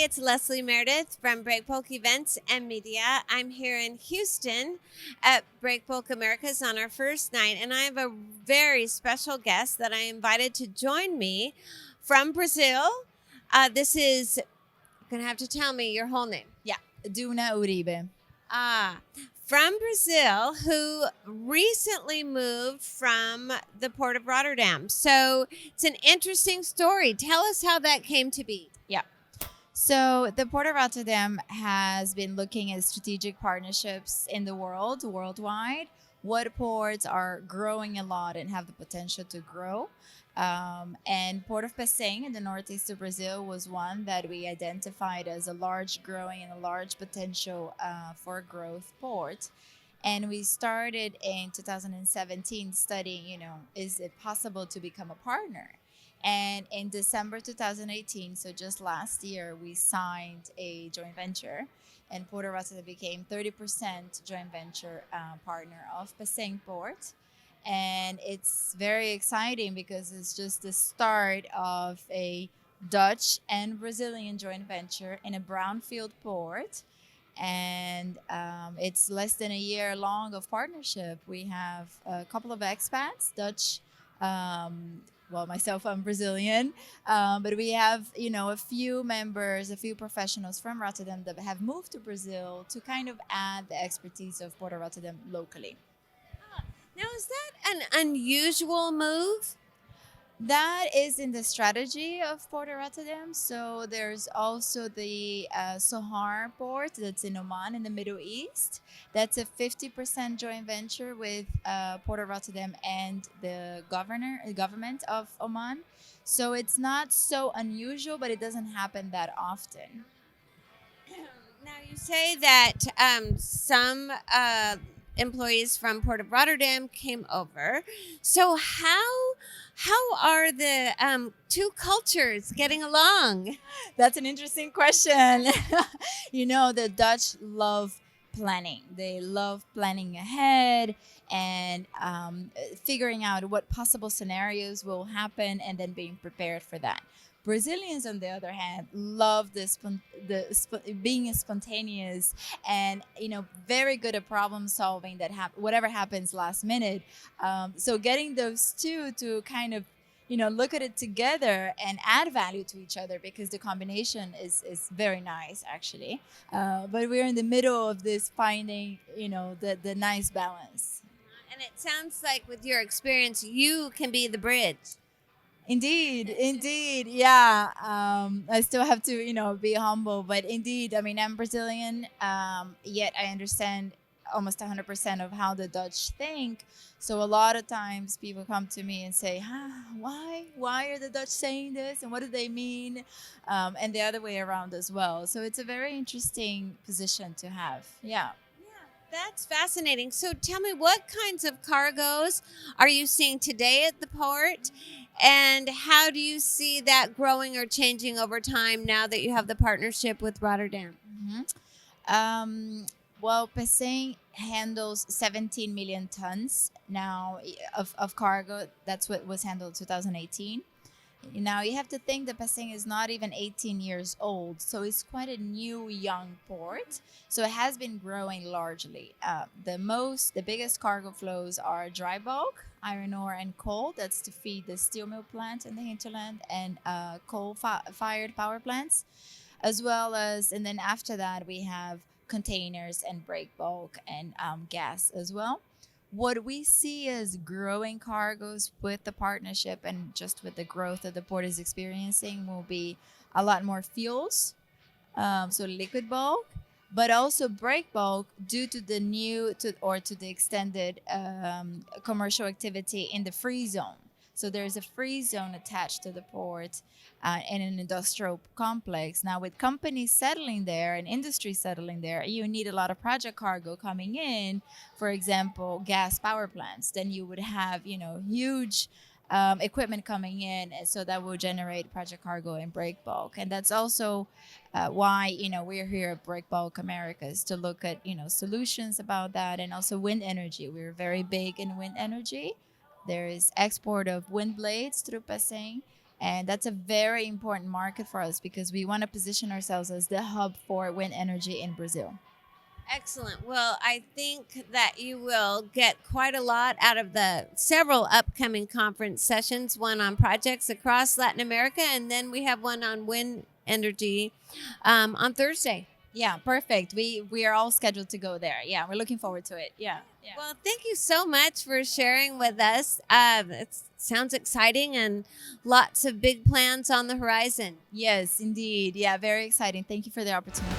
it's Leslie Meredith from Breakbulk Events and Media. I'm here in Houston at Breakbulk Americas on our first night, and I have a very special guest that I invited to join me from Brazil. This is, you're going to have to tell me your whole name. Yeah, Duna Uribe. Ah, from Brazil, who recently moved from the port of Rotterdam. So it's an interesting story. Tell us how that came to be. Yeah. So the Port of Rotterdam has been looking at strategic partnerships in the world, worldwide. What ports are growing a lot and have the potential to grow? And Port of Pecém in the northeast of Brazil was one that we identified as a large growing and a large potential for growth port. And we started in 2017 studying, is it possible to become a partner? And in December 2018, so just last year, we signed a joint venture, and Port of Rotterdam became 30% joint venture partner of Pecém Port. And it's very exciting because it's just the start of a Dutch and Brazilian joint venture in a brownfield port. And it's less than a year long of partnership. We have a couple of expats, Dutch. Well, myself, I'm Brazilian, but we have, a few members, a few professionals from Rotterdam that have moved to Brazil to kind of add the expertise of Port of Rotterdam locally. Now, is that an unusual move? That is in the strategy of Port of Rotterdam. So there's also the Sohar port that's in Oman in the Middle East. That's a 50% joint venture with Port of Rotterdam and the government of Oman. So it's not so unusual, but it doesn't happen that often. Now, you say that some employees from Port of Rotterdam came over. So how are the two cultures getting along? That's an interesting question. The Dutch love planning. They love planning ahead and figuring out what possible scenarios will happen and then being prepared for that. Brazilians, on the other hand, love being spontaneous and very good at problem solving. Whatever happens last minute. So getting those two to kind of look at it together and add value to each other because the combination is very nice actually. But we're in the middle of this finding the nice balance. And it sounds like with your experience, you can be the bridge. Indeed, yeah. I still have to, be humble, but indeed, I mean, I'm Brazilian, yet I understand almost 100% of how the Dutch think. So a lot of times people come to me and say, why are the Dutch saying this? And what do they mean? And the other way around as well. So it's a very interesting position to have. Yeah. That's fascinating. So tell me, what kinds of cargoes are you seeing today at the port? And how do you see that growing or changing over time now that you have the partnership with Rotterdam? Well, Pecém handles 17 million tons now of cargo. That's what was handled in 2018. Now, you have to think that Pecém is not even 18 years old, so it's quite a new, young port. So it has been growing largely. The biggest cargo flows are dry bulk, iron ore, and coal. That's to feed the steel mill plant in the hinterland and coal-fired power plants, as well as, and then after that, we have containers and breakbulk and gas as well. What we see as growing cargoes with the partnership and just with the growth that the port is experiencing will be a lot more fuels, so liquid bulk, but also break bulk due to the extended commercial activity in the free zone. So there's a free zone attached to the port in an industrial complex. Now, with companies settling there and industry settling there, you need a lot of project cargo coming in. For example, gas power plants. Then you would have, huge equipment coming in, and so that will generate project cargo and break bulk. And that's also why we're here at Breakbulk Americas to look at solutions about that, and also wind energy. We're very big in wind energy. There is export of wind blades through Pecém, And that's a very important market for us because we want to position ourselves as the hub for wind energy in Brazil. Excellent. Well, I think that you will get quite a lot out of the several upcoming conference sessions, one on projects across Latin America, and then we have one on wind energy on Thursday. Yeah, perfect. We are all scheduled to go there. Yeah, we're looking forward to it. Yeah. Yeah. Well, thank you so much for sharing with us. It sounds exciting and lots of big plans on the horizon. Yes, indeed. Yeah, very exciting. Thank you for the opportunity.